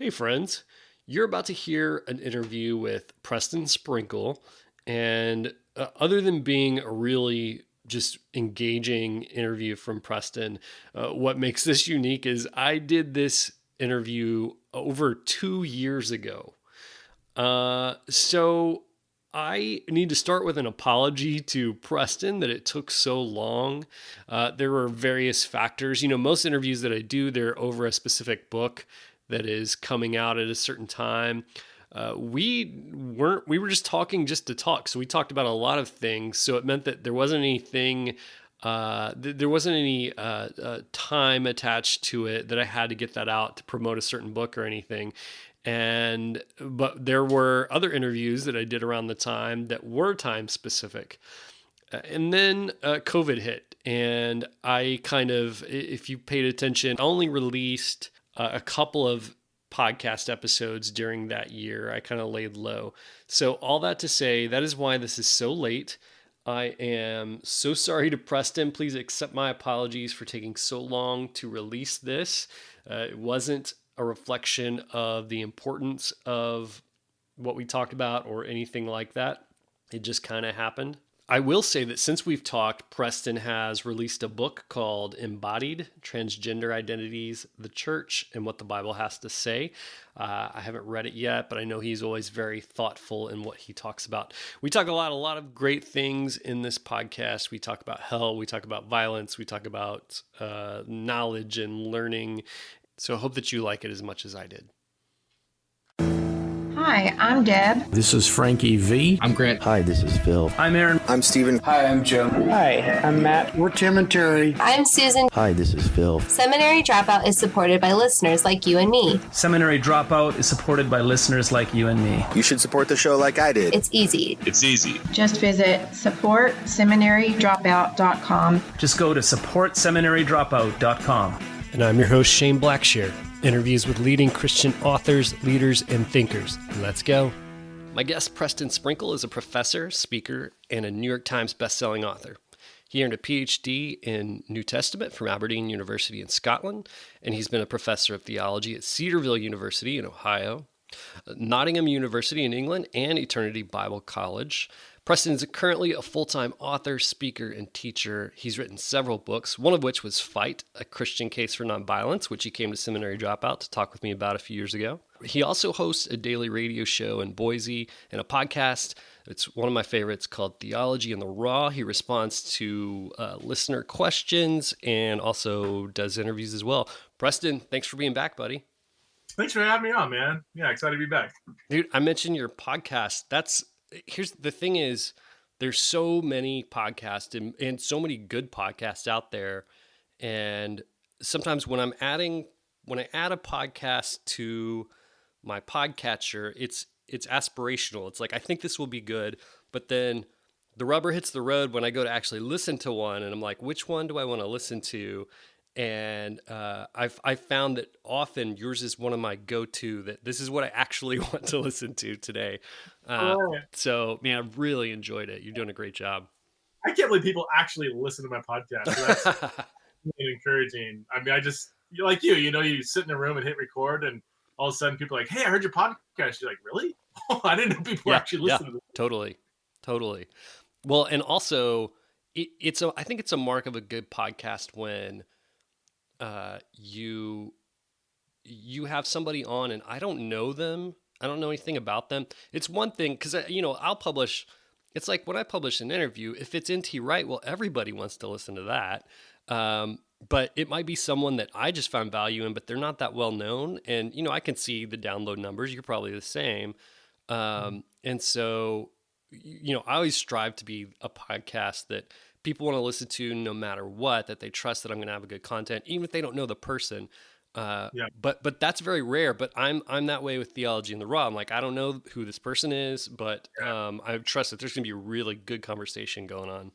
Hey, friends. You're about to hear an interview with Preston Sprinkle. And other than being a really just engaging interview from Preston, what makes this unique is I did this interview over 2 years ago. So I need to start with an apology to Preston that it took so long. There were various factors. Most interviews that I do, they're over a specific book that is coming out at a certain time. We were just talking just to talk. So we talked about a lot of things. So it meant that there wasn't anything, there wasn't any time attached to it that I had to get that out to promote a certain book or anything. But there were other interviews that I did around the time that were time specific. And then COVID hit, and I kind of, if you paid attention, I only released a couple of podcast episodes during that year. I kind of laid low. So, all that to say, that is why this is so late. I am so sorry to Preston. Please accept my apologies for taking so long to release this. It wasn't a reflection of the importance of what we talked about or anything like that. It just kind of happened. I will say that since we've talked, Preston has released a book called Embodied: Transgender Identities, the Church, and What the Bible Has to Say. I haven't read it yet, but I know he's always very thoughtful in what he talks about. We talk a lot of great things in this podcast. We talk about hell, we talk about violence, we talk about knowledge and learning. So I hope that you like it as much as I did. Hi, I'm Deb. This is Frankie V. I'm Grant. Hi, this is Phil. I'm Aaron. I'm Steven. Hi, I'm Joe. Hi, I'm Matt. We're Tim and Terry. I'm Susan. Hi, this is Phil. Seminary Dropout is supported by listeners like you and me. Seminary Dropout is supported by listeners like you and me. You should support the show like I did. It's easy. It's easy. Just visit supportseminarydropout.com. Just go to supportseminarydropout.com. And I'm your host, Shane Blackshear. Interviews with leading Christian authors, leaders, and thinkers. Let's go. My guest, Preston Sprinkle, is a professor, speaker, and a New York Times bestselling author. He earned a PhD in New Testament from Aberdeen University in Scotland, and he's been a professor of theology at Cedarville University in Ohio, Nottingham University in England, and Eternity Bible College. Preston is currently a full-time author, speaker, and teacher. He's written several books, one of which was Fight, A Christian Case for Nonviolence, which he came to Seminary Dropout to talk with me about a few years ago. He also hosts a daily radio show in Boise and a podcast. It's one of my favorites called Theology in the Raw. He responds to listener questions and also does interviews as well. Preston, thanks for being back, buddy. Thanks for having me on, man. Yeah, excited to be back. Dude, I mentioned your podcast. Here's the thing is, there's so many podcasts and so many good podcasts out there. And sometimes when I add a podcast to my podcatcher, it's aspirational. It's like, I think this will be good, but then the rubber hits the road when I go to actually listen to one, and I'm like, which one do I want to listen to? And I've found that often yours is one of my go-to, that this is what I actually want to listen to today. So, man, I've really enjoyed it. You're doing a great job. I can't believe people actually listen to my podcast. So that's really encouraging. I mean, like you sit in a room and hit record, and all of a sudden people are like, hey, I heard your podcast. You're like, really? I didn't know people actually listen to this. Totally. Well, and also, I think it's a mark of a good podcast when you have somebody on and I don't know them. I don't know anything about them. It's one thing because, I'll publish. It's like when I publish an interview, if it's N.T. Wright, well, everybody wants to listen to that. But it might be someone that I just found value in, but they're not that well known. And, I can see the download numbers. You're probably the same. And so, I always strive to be a podcast that people want to listen to no matter what, that they trust that I'm going to have a good content, even if they don't know the person. But that's very rare. But I'm that way with Theology in the Raw. I'm like, I don't know who this person is, but I trust that there's going to be a really good conversation going on.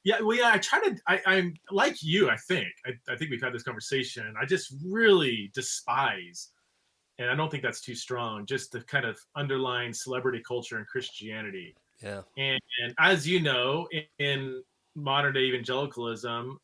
Yeah, well, yeah, I'm like you, I think. I think we've had this conversation. I just really despise, and I don't think that's too strong, just the kind of underlying celebrity culture in Christianity. Yeah. And as you know, in modern day evangelicalism,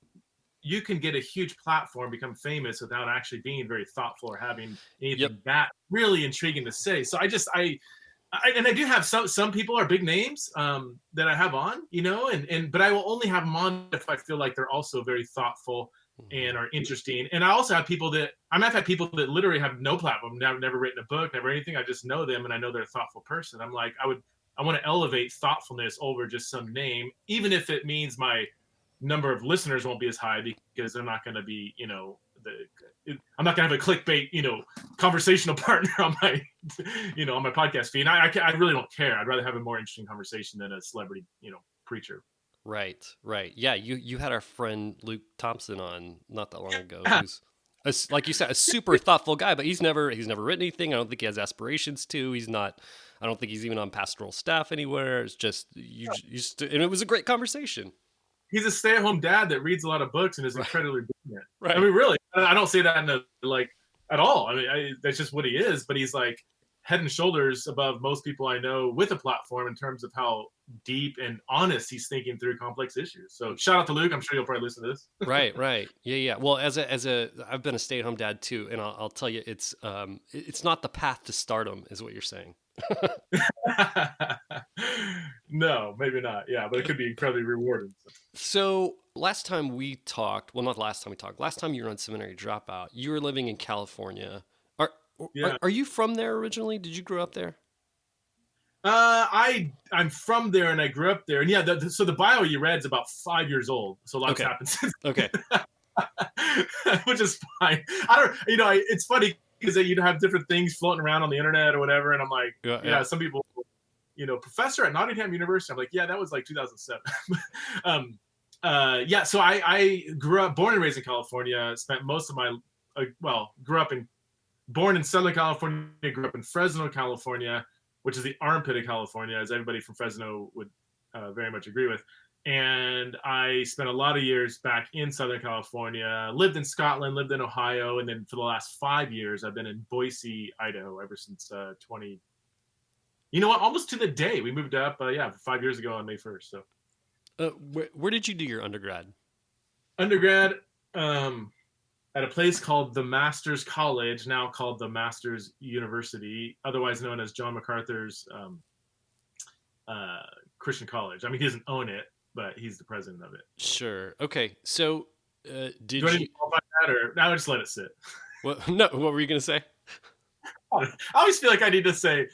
you can get a huge platform, become famous without actually being very thoughtful or having anything Yep. that really intriguing to say. So and I do have some people are big names that I have on, but I will only have them on if I feel like they're also very thoughtful and are interesting. And I also have people that I've had people that literally have no platform, never written a book, never anything. I just know them and I know they're a thoughtful person. I'm like, I want to elevate thoughtfulness over just some name, even if it means my number of listeners won't be as high because they're not going to be, I'm not going to have a clickbait, conversational partner on my, on my podcast feed. And I really don't care. I'd rather have a more interesting conversation than a celebrity, preacher. Right. Yeah, you had our friend Luke Thompson on not that long ago, who's like you said, a super thoughtful guy, but he's never written anything. I don't think he has aspirations to. I don't think he's even on pastoral staff anywhere. It's just and it was a great conversation. He's a stay-at-home dad that reads a lot of books and is incredibly brilliant. Right. I mean, really, I don't say that at all. I mean, that's just what he is. But he's like head and shoulders above most people I know with a platform in terms of how deep and honest he's thinking through complex issues. So shout out to Luke. I'm sure you'll probably listen to this. Right. Yeah. Well, I've been a stay-at-home dad too, and I'll tell you, it's not the path to stardom, is what you're saying. No, maybe not. Yeah, but it could be incredibly rewarding. So last time we talked, well, not last time we talked, last time you were on Seminary Dropout, you were living in California. Are you from there originally? Did you grow up there? I'm from there and I grew up there. And yeah, so the bio you read is about 5 years old. So lots happened since. Okay. Which is fine. It's funny because you'd have different things floating around on the internet or whatever. And I'm like, yeah. Some people, professor at Nottingham University. I'm like, yeah, that was like 2007. So I grew up, born and raised in California, spent most of my, born in Southern California, grew up in Fresno, California, which is the armpit of California, as everybody from Fresno would very much agree with. And I spent a lot of years back in Southern California, lived in Scotland, lived in Ohio, and then for the last 5 years, I've been in Boise, Idaho, ever since almost to the day. We moved up, 5 years ago on May 1st. So, where did you do your undergrad? Undergrad, at a place called the Masters College, now called the Masters University, otherwise known as John MacArthur's Christian College. I mean, he doesn't own it, but he's the president of it. Sure. Okay. So, did do you qualify that, or now just let it sit? No. What were you going to say? I always feel like I need to say,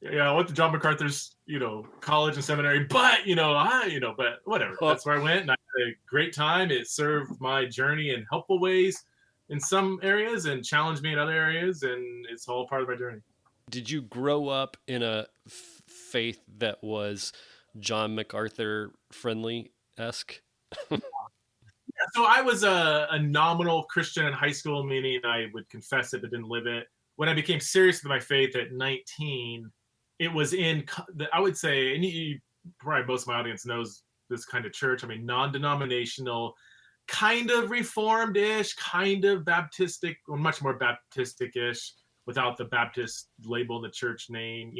I went to John MacArthur's, college and seminary, but but whatever. Well, that's where I went, and I had a great time. It served my journey in helpful ways in some areas, and challenged me in other areas, and it's all part of my journey. Did you grow up in a faith that was John MacArthur friendly-esque? So I was a nominal Christian in high school, meaning I would confess it but didn't live it. When I became serious with my faith at 19, it was I would say, and probably most of my audience knows this kind of church. I mean, non-denominational, kind of Reformed-ish, kind of Baptistic, or much more Baptistic-ish, without the Baptist label in the church name.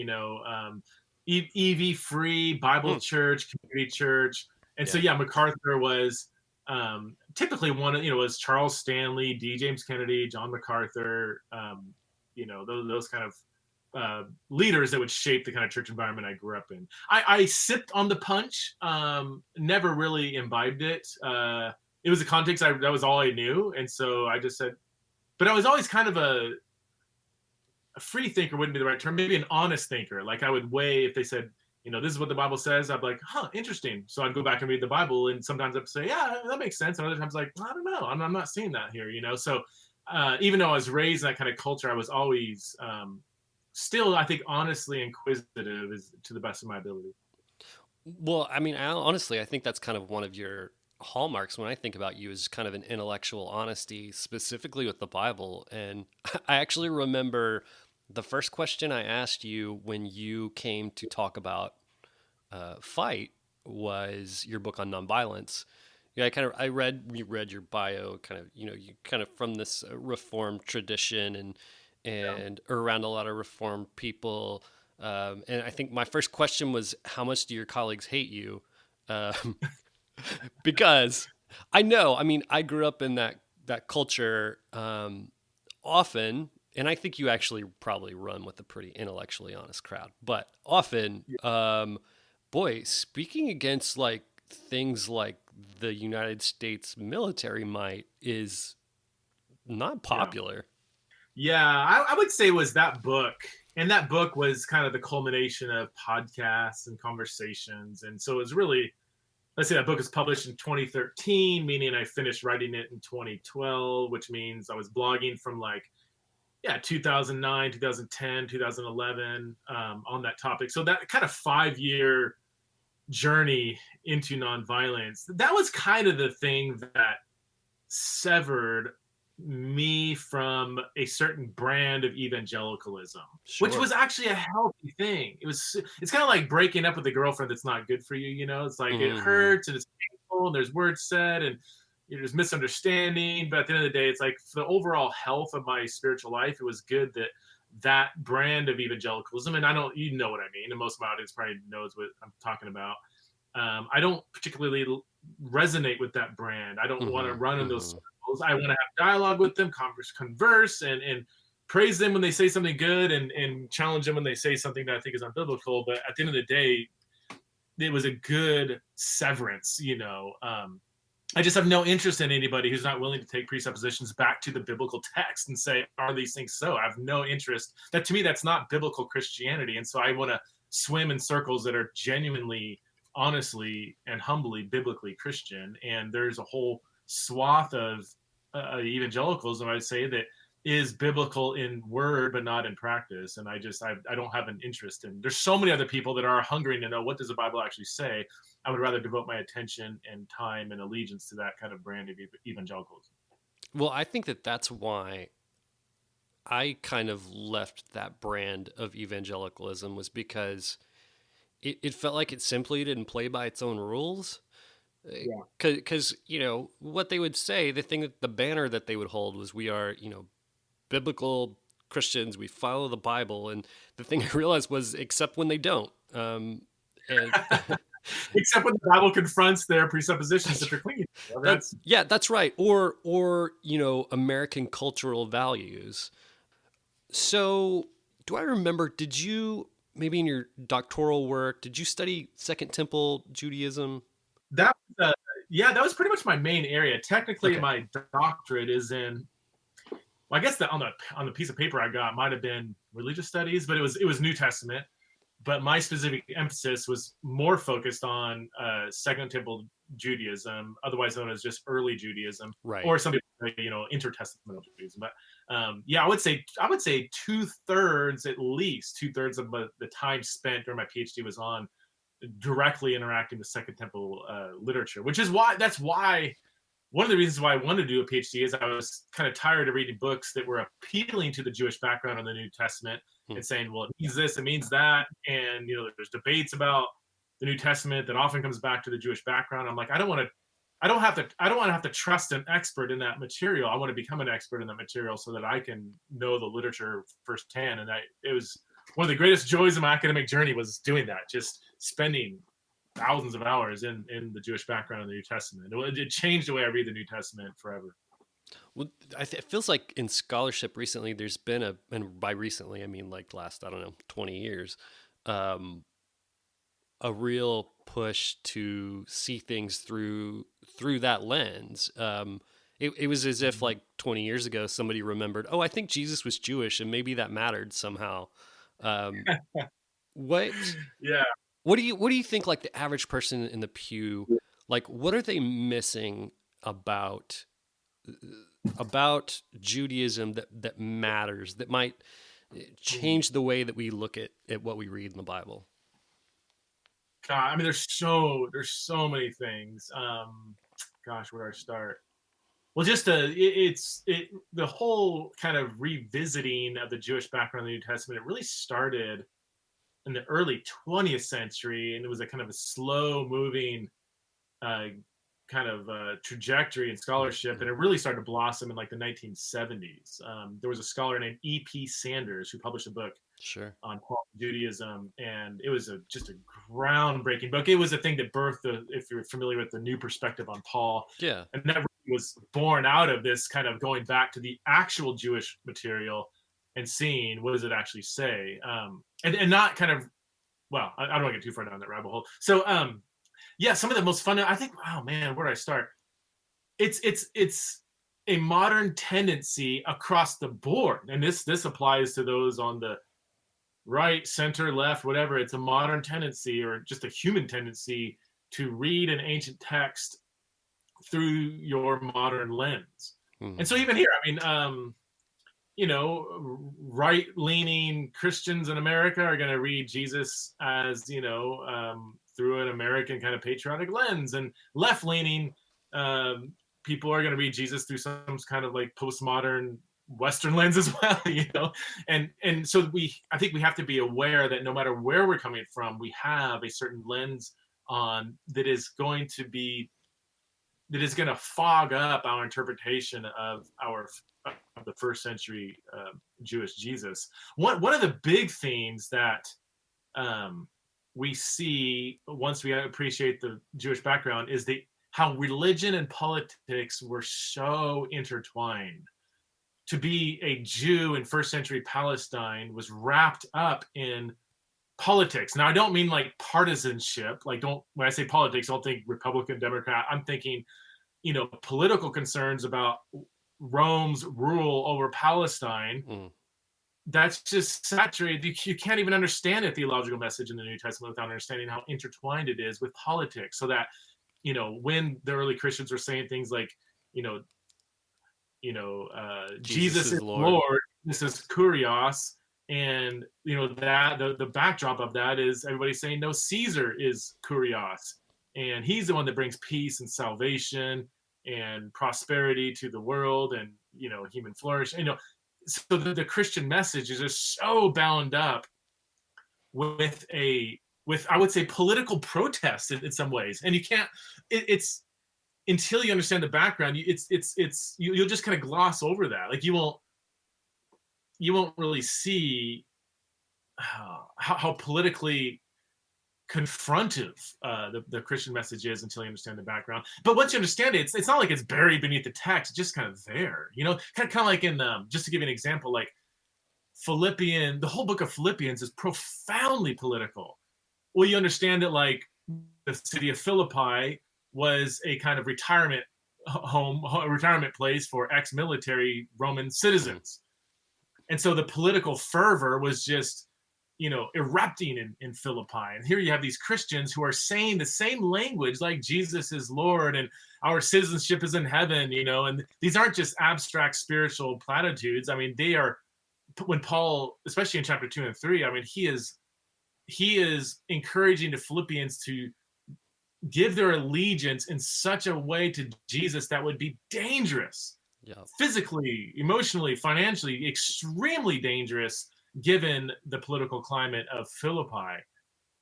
EV free, Bible church, community church, and so MacArthur was typically one of was Charles Stanley, D. James Kennedy, John MacArthur. Those kind of leaders that would shape the kind of church environment I grew up in. I sipped on the punch, never really imbibed it. It was a context that was all I knew, and so I just said. But I was always kind of a free thinker, wouldn't be the right term. Maybe an honest thinker. Like I would weigh if they said, this is what the Bible says. I'd be like, interesting. So I'd go back and read the Bible, and sometimes I'd say, yeah, that makes sense. And other times, like, I don't know, I'm not seeing that here. So. Even though I was raised in that kind of culture, I was always still, I think, honestly inquisitive to the best of my ability. Well, I mean, honestly, I think that's kind of one of your hallmarks when I think about you is kind of an intellectual honesty, specifically with the Bible. And I actually remember the first question I asked you when you came to talk about Fight was your book on nonviolence. Yeah, I read your bio, kind of, you kind of from this Reformed tradition and around a lot of Reformed people. And I think my first question was, how much do your colleagues hate you? Because I know. I mean, I grew up in that culture often, and I think you actually probably run with a pretty intellectually honest crowd. But often, boy, speaking against like things like the United States military might is not Yeah. popular. Yeah, I would say it was that book. And that book was kind of the culmination of podcasts and conversations. And so it was really, let's say that book was published in 2013, meaning I finished writing it in 2012, which means I was blogging from like, yeah, 2009, 2010, 2011 on that topic. So that kind of 5-year journey into nonviolence, that was kind of the thing that severed me from a certain brand of evangelicalism, which Sure. was actually a healthy thing. It's kind of like breaking up with a girlfriend that's not good for you, you know? It's like it Hmm. hurts and it's painful and there's words said and there's misunderstanding, but at the end of the day, it's like for the overall health of my spiritual life, it was good that that brand of evangelicalism, and I don't, you know what I mean, and most of my audience probably knows what I'm talking about. I don't particularly resonate with that brand. I don't want to Hmm. run in those Hmm. circles. I want to have dialogue with them, converse, and praise them when they say something good, and challenge them when they say something that I think is unbiblical. But at the end of the day, it was a good severance. I just have no interest in anybody who's not willing to take presuppositions back to the biblical text and say, are these things so? I have no interest. That to me, that's not biblical Christianity. And so I want to swim in circles that are genuinely, honestly, and humbly biblically Christian. And there's a whole swath of evangelicalism, I'd say, that is biblical in word but not in practice. And I don't have an interest in. There's so many other people that are hungering to know, what does the Bible actually say. I would rather devote my attention and time and allegiance to that kind of brand of evangelicalism. Well, I think that that's why I kind of left that brand of evangelicalism, was because it felt like it simply didn't play by its own rules. Yeah. Because, what they would say, the banner that they would hold was, we are, biblical Christians, we follow the Bible. And the thing I realized was, except when they don't. And Except when the Bible confronts their presuppositions that they're clinging to. Well, that's that's right. Or, American cultural values. So, do I remember, did you, maybe in your doctoral work, did you study Second Temple Judaism? that. Yeah, that was pretty much my main area. Technically, Okay. my doctorate is in. Well, I guess that on the piece of paper I got might have been religious studies, but it was New Testament. But my specific emphasis was more focused on Second Temple Judaism, otherwise known as just early Judaism, Right. or some people say, intertestamental Judaism. But yeah, I would say 2/3, at least 2/3 of the time spent during my PhD was on directly interacting with Second Temple literature, which is why one of the reasons why I wanted to do a PhD is I was kind of tired of reading books that were appealing to the Jewish background in the New Testament Hmm. and saying, well, it means this, it means that. And, there's debates about the New Testament that often comes back to the Jewish background. I'm like, I don't want to have to trust an expert in that material. I want to become an expert in that material so that I can know the literature firsthand. And it was one of the greatest joys of my academic journey was doing that, just spending thousands of hours in the Jewish background in the New Testament. It changed the way I read the New Testament forever. Well, it feels like in scholarship recently, there's been and by recently, I mean like last, I don't know, 20 years, um, a real push to see things through that lens. It was as if like 20 years ago, somebody remembered, oh, I think Jesus was Jewish, and maybe that mattered somehow. Um, what Yeah. what do you think, like the average person in the pew, like what are they missing about Judaism that matters, that might change the way that we look at what we read in the Bible? God, I mean, there's so many things. Gosh, where do I start? Well, just the whole kind of revisiting of the Jewish background in the New Testament. It really started in the early 20th century, and it was a kind of a slow moving uh, kind of trajectory in scholarship, and it really started to blossom in like the 1970s. There was a scholar named E.P. Sanders who published a book Sure. on Paul Judaism, and it was just a groundbreaking book. It was a thing that birthed if you're familiar with the new perspective on Paul, Yeah. and that really was born out of this kind of going back to the actual Jewish material and seeing what does it actually say, and not kind of, well, I don't want to get too far down that rabbit hole. So yeah, some of the most fun, I think, oh man, where do I start? It's a modern tendency across the board, and this applies to those on the right, center, left, whatever. It's a modern tendency, or just a human tendency, to read an ancient text through your modern lens. And so even here, I mean, you know, right-leaning Christians in America are going to read Jesus as, you know, through an American kind of patriotic lens, and left-leaning people are going to read Jesus through some kind of like postmodern Western lens as well, you know. And so I think we have to be aware that no matter where we're coming from, we have a certain lens on that is going to fog up our interpretation of the first century Jewish Jesus. One of the big themes that we see once we appreciate the Jewish background is how religion and politics were so intertwined. To be a Jew in first century Palestine was wrapped up in politics. Now, I don't mean like partisanship. Like, when I say politics, don't think Republican, Democrat. I'm thinking, you know, political concerns about Rome's rule over Palestine. That's just saturated. You can't even understand a theological message in the New Testament without understanding how intertwined it is with politics. So that, you know, when the early Christians were saying things like, Jesus is Lord, this is Kurios, and you know that the backdrop of that is everybody saying no, Caesar is Kurios, and he's the one that brings peace and salvation and prosperity to the world, and you know, human flourish. You know, so the Christian message is just so bound up with I would say political protest in some ways, and you can't. It's until you understand the background, you'll just kind of gloss over that. Like you won't really see how politically confrontive the Christian message is until you understand the background. But once you understand it, it's not like it's buried beneath the text; it's just kind of there. You know, kind of like in just to give you an example, like the whole book of Philippians is profoundly political. Well, you understand it like the city of Philippi was a kind of retirement place for ex-military Roman citizens. And so the political fervor was just, you know, erupting in Philippi. And here you have these Christians who are saying the same language, like Jesus is Lord and our citizenship is in heaven, you know, and these aren't just abstract spiritual platitudes. I mean, they are, when Paul, especially in chapter 2 and 3, I mean, he is encouraging the Philippians to give their allegiance in such a way to Jesus that would be dangerous, physically, emotionally, financially, extremely dangerous, given the political climate of Philippi.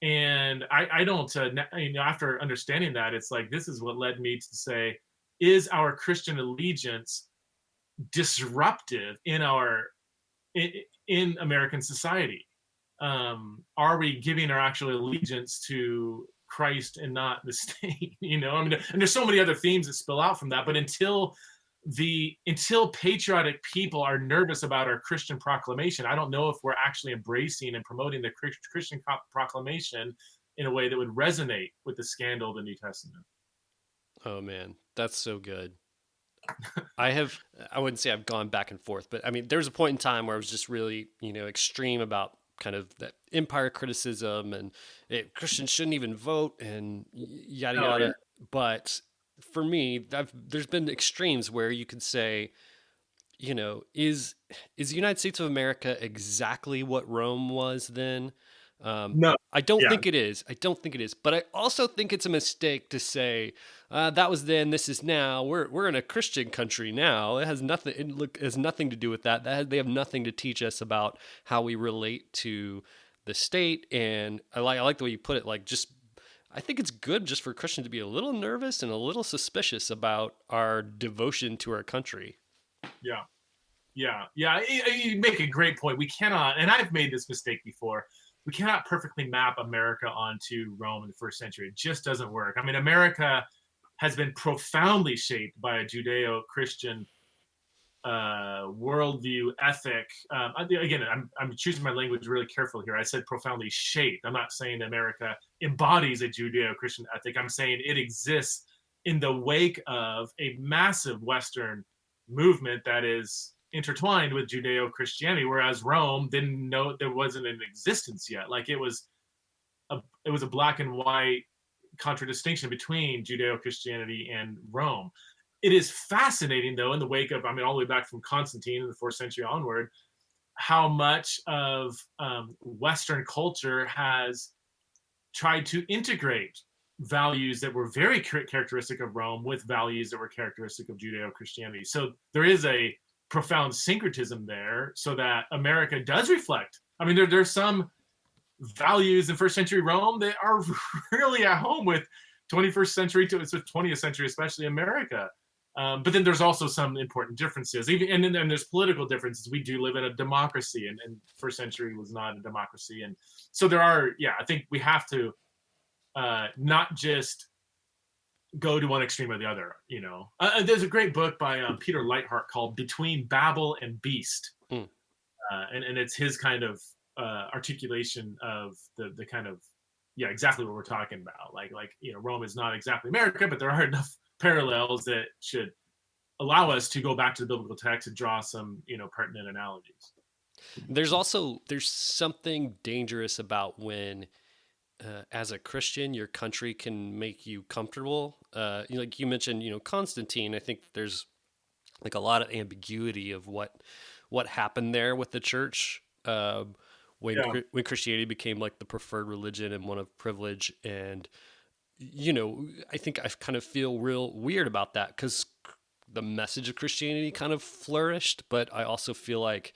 And I don't, you know, after understanding that, it's like, this is what led me to say, is our Christian allegiance disruptive in American society? Are we giving our actual allegiance to Christ and not the state? You know, I mean, and there's so many other themes that spill out from that. But until patriotic people are nervous about our Christian proclamation, I don't know if we're actually embracing and promoting the Christian proclamation in a way that would resonate with the scandal of the New Testament. Oh man, that's so good. I wouldn't say I've gone back and forth, but I mean, there was a point in time where I was just really, you know, extreme about kind of that empire criticism and Christians shouldn't even vote and yada yada. Yeah. But for me, there's been extremes where you could say, you know, is the United States of America exactly what Rome was then? No, I don't think it is. But I also think it's a mistake to say that was then, this is now. We're in a Christian country now. It has nothing. It has nothing to do with that. They have nothing to teach us about how we relate to the state. And I like the way you put it. Like, just I think it's good just for Christians to be a little nervous and a little suspicious about our devotion to our country. Yeah. Yeah. Yeah. You make a great point. We cannot, and I've made this mistake before, we cannot perfectly map America onto Rome in the first century. It just doesn't work. I mean, America has been profoundly shaped by a Judeo-Christian worldview, ethic. Again, I'm choosing my language really careful here. I said profoundly shaped. I'm not saying America embodies a Judeo-Christian ethic. I'm saying it exists in the wake of a massive Western movement that is intertwined with Judeo-Christianity, whereas Rome didn't know there wasn't in existence yet. Like it was a black and white contradistinction between Judeo-Christianity and Rome. It is fascinating, though, in the wake of, I mean, all the way back from Constantine in the 4th century onward, how much of Western culture has tried to integrate values that were very characteristic of Rome with values that were characteristic of Judeo-Christianity. So there is a profound syncretism there, so that America does reflect. I mean, there's some values in first century Rome that are really at home with 21st century to 20th century, especially America. But then there's also some important differences. And then there's political differences. We do live in a democracy, and first century was not a democracy. And so there are, I think we have to not just go to one extreme or the other. There's a great book by Peter Leithart called Between Babel and Beast. And it's his kind of articulation of the kind of, exactly what we're talking about. Like, Rome is not exactly America, but there are enough parallels that should allow us to go back to the biblical text and draw some, pertinent analogies. There's something dangerous about when, as a Christian, your country can make you comfortable. Like you mentioned, Constantine. I think there's like a lot of ambiguity of what happened there with the church when Christianity became like the preferred religion and one of privilege. And I think I kind of feel real weird about that because the message of Christianity kind of flourished, but I also feel like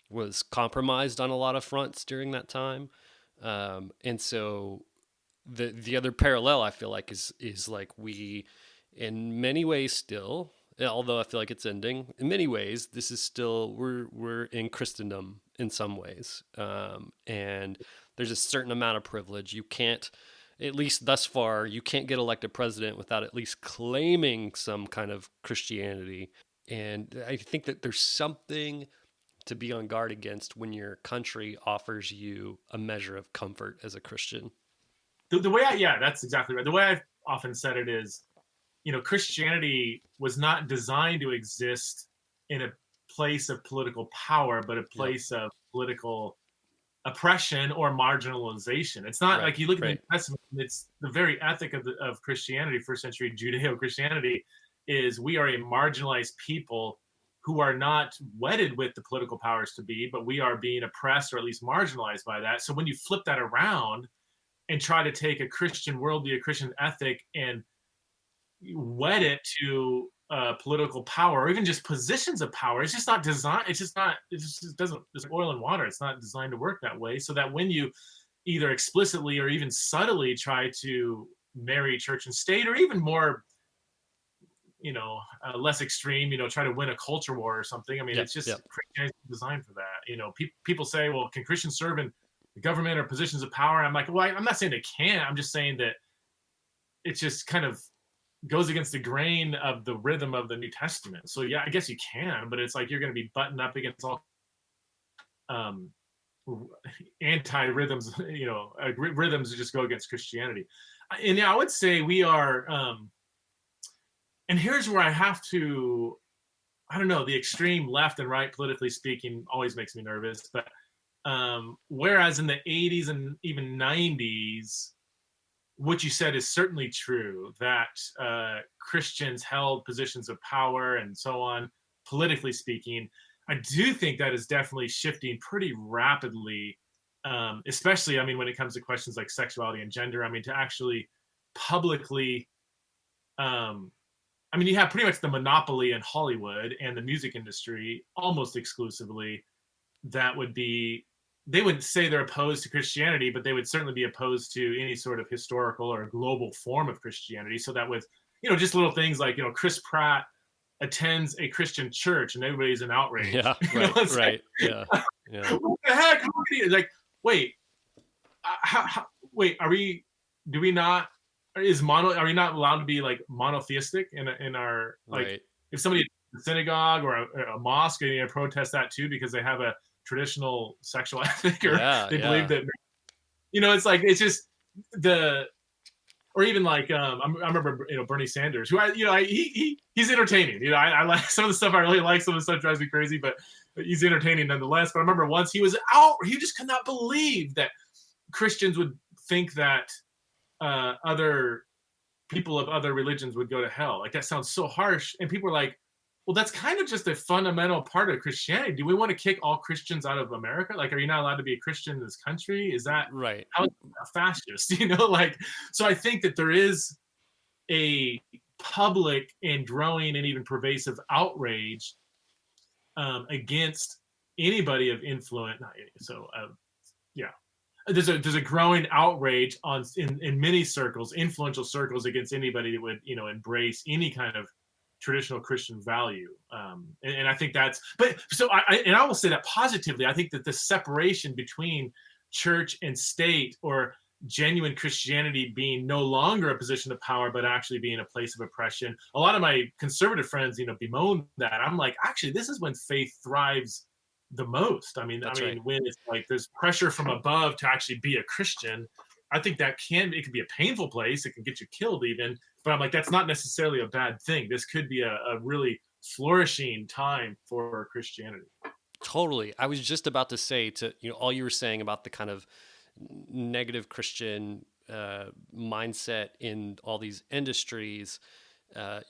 was compromised on a lot of fronts during that time. And so the other parallel I feel like is like we, in many ways still, although I feel like it's ending, in many ways, this is still, we're in Christendom in some ways. And there's a certain amount of privilege. You can't, at least thus far, you can't get elected president without at least claiming some kind of Christianity. And I think that there's something to be on guard against when your country offers you a measure of comfort as a Christian. The way that's exactly right. The way I've often said it is, Christianity was not designed to exist in a place of political power, but a place of political oppression or marginalization. It's not like you look at the New Testament, it's the very ethic of Christianity, first century Judeo-Christianity, is we are a marginalized people who are not wedded with the political powers to be, but we are being oppressed or at least marginalized by that. So when you flip that around and try to take a Christian worldview, a Christian ethic, and wed it to political power or even just positions of power, it's just not designed. It just doesn't, it's like oil and water. It's not designed to work that way. So that when you either explicitly or even subtly try to marry church and state, or even more, less extreme, try to win a culture war or something. I mean, it's just Christianity is designed for that. People say, well, can Christians serve in the government or positions of power? I'm like, well, I'm not saying they can't. I'm just saying that it's just kind of goes against the grain of the rhythm of the New Testament. So I guess you can, but it's like you're going to be buttoned up against all anti-rhythms, rhythms that just go against Christianity. And I would say we are, and here's where I have to, I don't know, the extreme left and right, politically speaking, always makes me nervous. But whereas in the 80s and even 90s, what you said is certainly true, that Christians held positions of power and so on, politically speaking. I do think that is definitely shifting pretty rapidly, especially, when it comes to questions like sexuality and gender. To actually publicly, you have pretty much the monopoly in Hollywood and the music industry almost exclusively that would be they wouldn't say they're opposed to Christianity, but they would certainly be opposed to any sort of historical or global form of Christianity. So that with, just little things like, Chris Pratt attends a Christian church and everybody's in outrage. Yeah, right. Yeah. What the heck? How can you? Like, wait, wait, are we not allowed to be like monotheistic in our, like, Right. if somebody at a synagogue or a mosque, are you going to protest that too because they have a traditional sexual ethic, or they believe that, it's like, it's just or even like, I remember, Bernie Sanders, who he's entertaining. I like some of the stuff I really like. Some of the stuff drives me crazy, but he's entertaining nonetheless. But I remember once he was out, he just could not believe that Christians would think that other people of other religions would go to hell. Like, that sounds so harsh. And people are like, well, that's kind of just a fundamental part of Christianity. Do we want to kick all Christians out of America? Like, are you not allowed to be a Christian in this country? Is that right? How is that fascist? Like, so I think that there is a public and growing and even pervasive outrage against anybody of influence. Yeah. There's a growing outrage in many circles, influential circles, against anybody that would embrace any kind of traditional Christian value, and I think that's. But so I will say that positively. I think that the separation between church and state, or genuine Christianity being no longer a position of power, but actually being a place of oppression. A lot of my conservative friends, bemoan that. I'm like, actually, this is when faith thrives the most. I mean, right. When it's like there's pressure from above to actually be a Christian, I think it can be a painful place. It can get you killed even. But I'm like, that's not necessarily a bad thing. This could be a really flourishing time for Christianity. Totally. I was just about to say all you were saying about the kind of negative Christian mindset in all these industries.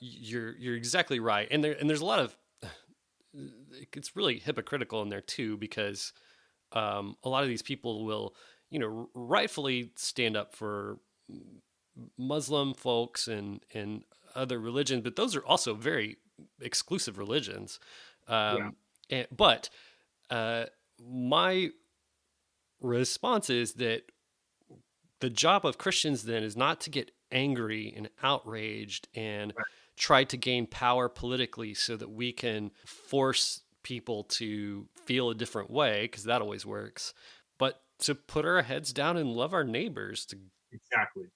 You're exactly right. And there's a lot of, it's really hypocritical in there too, because a lot of these people will, rightfully stand up for Muslim folks and other religions, but those are also very exclusive religions. But my response is that the job of Christians then is not to get angry and outraged and try to gain power politically so that we can force people to feel a different way, because that always works, but to put our heads down and love our neighbors, to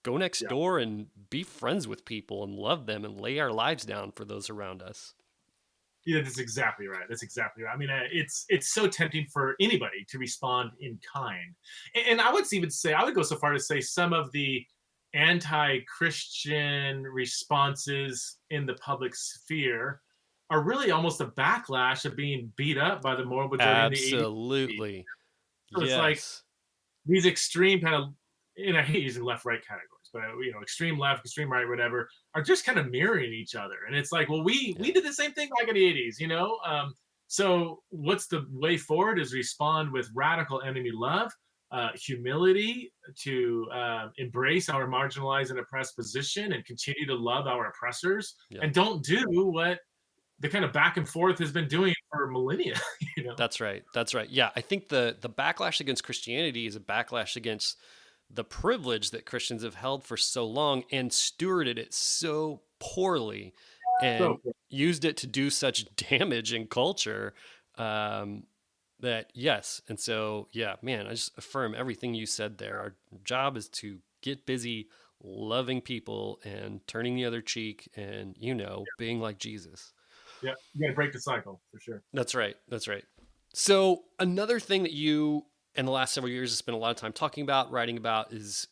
go next door and be friends with people and love them and lay our lives down for those around us. Yeah, that's exactly right. I mean, it's so tempting for anybody to respond in kind. And I would go so far to say some of the anti-Christian responses in the public sphere are really almost a backlash of being beat up by the moral majority. Absolutely. So it's like these extreme kind of, and I hate using left-right categories, but extreme left, extreme right, whatever, are just kind of mirroring each other. And it's like, well, we did the same thing back in the 80s, So what's the way forward is respond with radical enemy love, humility, to embrace our marginalized and oppressed position and continue to love our oppressors, and don't do what the kind of back and forth has been doing for millennia. That's right. Yeah, I think the backlash against Christianity is a backlash against the privilege that Christians have held for so long and stewarded it so poorly and used it to do such damage in culture, that yes. And so, yeah, man, I just affirm everything you said there. Our job is to get busy loving people and turning the other cheek and, being like Jesus. Yeah, you got to break the cycle for sure. That's right. So another thing that you, in the last several years, have spent a lot of time talking about, writing about, is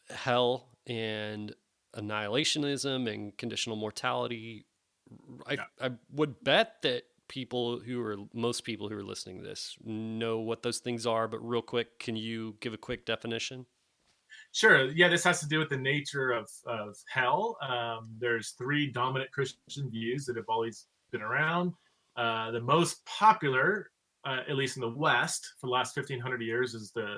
hell and annihilationism and conditional mortality. I would bet that most people who are listening to this know what those things are, but real quick, can you give a quick definition? Sure. Yeah, this has to do with the nature of hell. There's three dominant Christian views that have always been around. The most popular, at least in the West, for the last 1,500 years, is the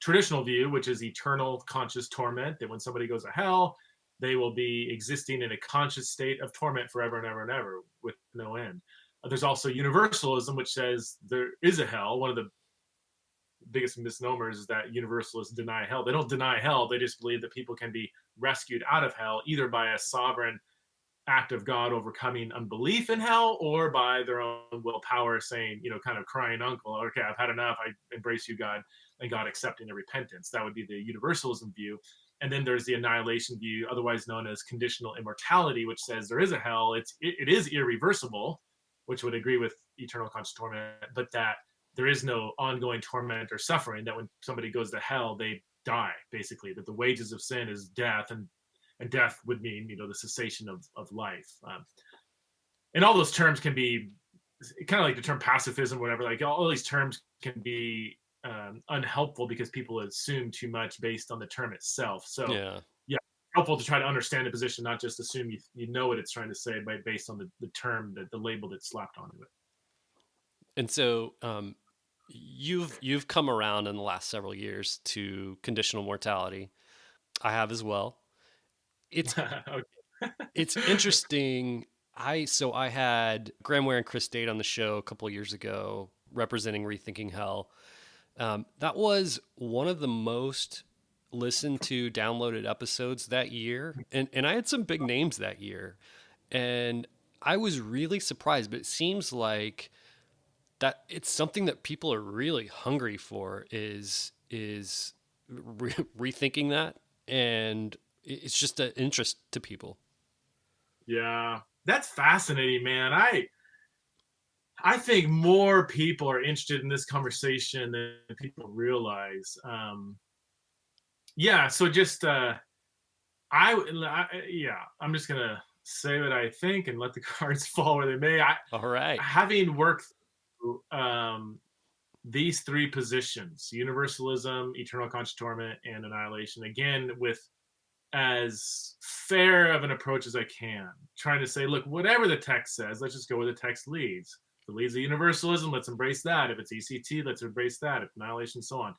traditional view, which is eternal conscious torment, that when somebody goes to hell, they will be existing in a conscious state of torment forever and ever and ever with no end. There's also universalism, which says there is a hell. One of the biggest misnomers is that universalists deny hell. They don't deny hell. They just believe that people can be rescued out of hell either by a sovereign act of God overcoming unbelief in hell, or by their own willpower saying, kind of crying uncle, okay, I've had enough, I embrace you, God, and God accepting their repentance. That would be the universalism view. And then there's the annihilation view, otherwise known as conditional immortality, which says there is a hell. It is irreversible, which would agree with eternal conscious torment, but that there is no ongoing torment or suffering, that when somebody goes to hell, they die, basically, that the wages of sin is death, and death would mean, the cessation of life. And all those terms can be kind of like the term pacifism, whatever, like all these terms can be unhelpful because people assume too much based on the term itself. So yeah, helpful to try to understand the position, not just assume you know what it's trying to say, but based on the term, the label that's slapped onto it. And so you've come around in the last several years to conditional mortality. I have as well. It's it's interesting. I had Graham Ware and Chris Date on the show a couple of years ago representing Rethinking Hell. That was one of the most listened to, downloaded episodes that year. And I had some big names that year. And I was really surprised, but it seems like that it's something that people are really hungry for is rethinking that. And it's just an interest to people. Yeah, that's fascinating, man. I think more people are interested in this conversation than people realize. Yeah, so just I'm just gonna say what I think and let the cards fall where they may. All right. Having worked through these three positions: universalism, eternal conscious torment, and annihilation, again with as fair of an approach as I can, trying to say, look, whatever the text says, let's just go where the text leads. If it leads to universalism, let's embrace that. If it's ECT, let's embrace that. If annihilation, so on.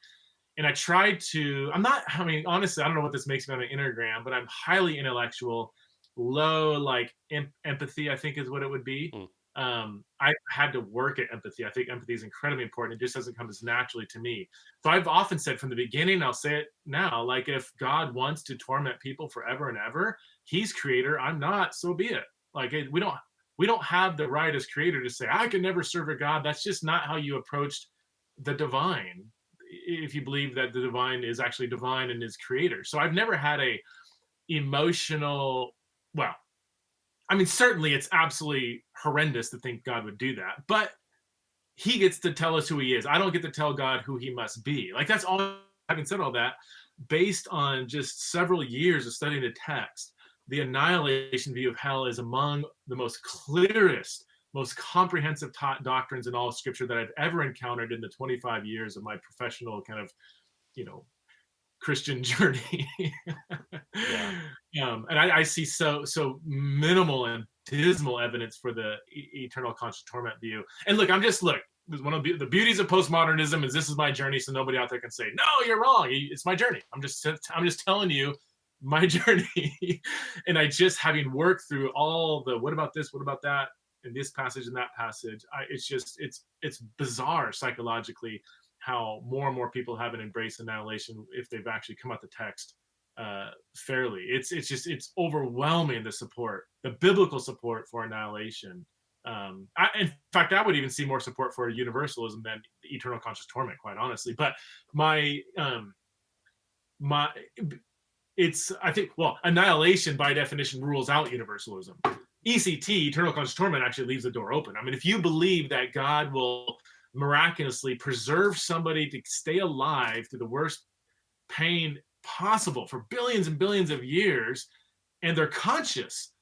And I tried to, honestly, I don't know what this makes me on an Enneagram, but I'm highly intellectual, low, empathy, I think is what it would be. I had to work at empathy. I think empathy is incredibly important. It just doesn't come as naturally to me. So I've often said from the beginning, I'll say it now, if God wants to torment people forever and ever, he's creator, I'm not, so be it. We don't have the right as creator to say, I can never serve a God. That's just not how you approached the divine, if you believe that the divine is actually divine and is creator. So I've never had a emotional, certainly it's absolutely horrendous to think God would do that, but he gets to tell us who he is. I don't get to tell God who he must be. That's all. Having said all that, based on just several years of studying the text, the annihilation view of hell is among the most clearest, most comprehensive doctrines in all of Scripture that I've ever encountered in the 25 years of my professional kind of, Christian journey. And I see so minimal and dismal evidence for the eternal conscious torment view. And look, one of the beauties of postmodernism is this is my journey, so nobody out there can say, no, you're wrong. It's my journey. I'm just telling you my journey. And I just, having worked through all the what about this, what about that, in this passage and that passage, it's bizarre psychologically how more and more people haven't embraced annihilation if they've actually come at the text fairly. It's overwhelming, the biblical support for annihilation. In fact, I would even see more support for universalism than the eternal conscious torment, quite honestly. But annihilation by definition rules out universalism. ECT, eternal conscious torment, actually leaves the door open. If you believe that God will miraculously preserve somebody to stay alive through the worst pain possible for billions and billions of years, and they're conscious,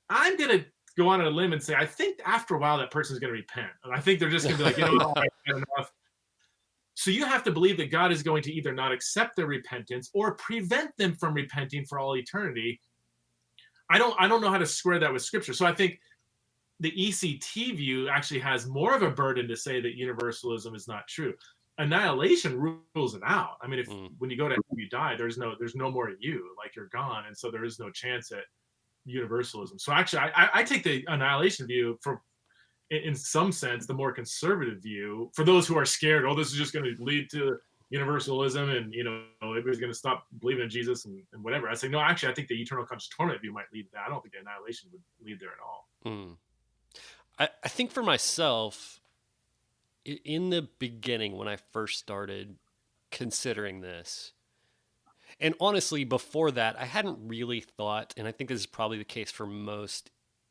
I'm going to go on a limb and say, I think after a while that person's going to repent. And I think they're just going to be like, I've had enough. So you have to believe that God is going to either not accept their repentance or prevent them from repenting for all eternity. I don't know how to square that with Scripture. So I think the ECT view actually has more of a burden to say that universalism is not true. Annihilation rules it out. When you go to heaven, you die, there's no more you, you're gone. And so there is no chance at universalism. So actually, I take the annihilation view for, in some sense, the more conservative view for those who are scared. Oh, this is just going to lead to universalism and everybody's going to stop believing in Jesus and whatever. I say no, actually I think the eternal conscious torment view might lead to that. I don't think annihilation would lead there at all. I think for myself, in the beginning when I first started considering this, and honestly before that I hadn't really thought, and I think this is probably the case for most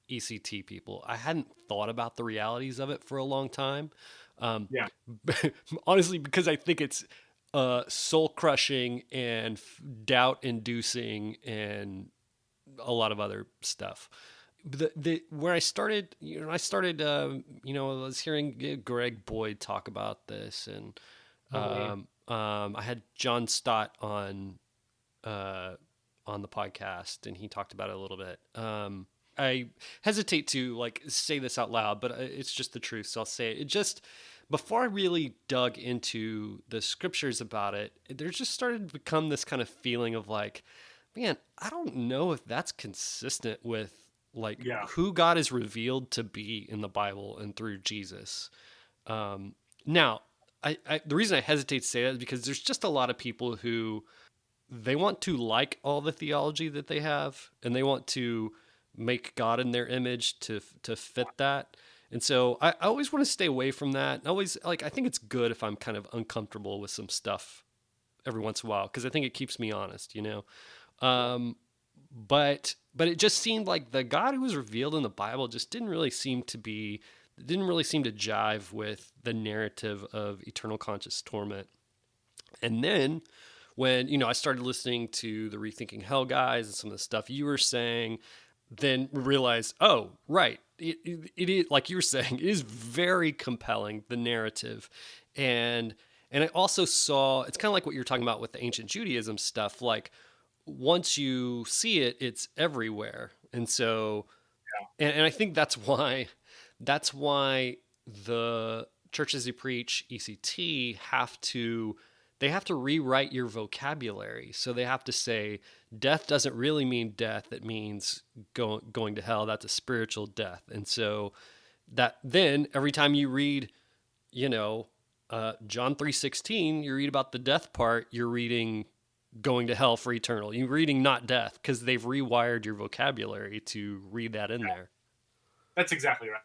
ECT people, I hadn't thought about the realities of it for a long time. Honestly, because I think it's soul crushing and doubt inducing and a lot of other stuff. Where I started, I was hearing Greg Boyd talk about this, and I had John Stott on the podcast, and he talked about it a little bit. I hesitate to say this out loud, but it's just the truth, so I'll say it. It just, before I really dug into the scriptures about it, there just started to become this kind of feeling of man, I don't know if that's consistent with who God is revealed to be in the Bible and through Jesus. Now, the reason I hesitate to say that is because there's just a lot of people who they want to like all the theology that they have, and they want to make God in their image to fit that. And so I always want to stay away from that. I always I think it's good if I'm kind of uncomfortable with some stuff every once in a while, because I think it keeps me honest, But it just seemed like the God who was revealed in the Bible just didn't really seem to jive with the narrative of eternal conscious torment. And then when, I started listening to the Rethinking Hell guys and some of the stuff you were saying, then realized, oh, right. It is, like you were saying, it is very compelling, the narrative. And I also saw, it's kind of like what you're talking about with the ancient Judaism stuff. Once you see it, it's everywhere. And so, and I think that's why the churches who preach ECT have to rewrite your vocabulary. So they have to say, death doesn't really mean death. It means going to hell. That's a spiritual death. And so that then every time you read, John 3:16, you read about the death part, you're reading going to hell for eternal. You're reading not death, because they've rewired your vocabulary to read that in there. That's exactly right.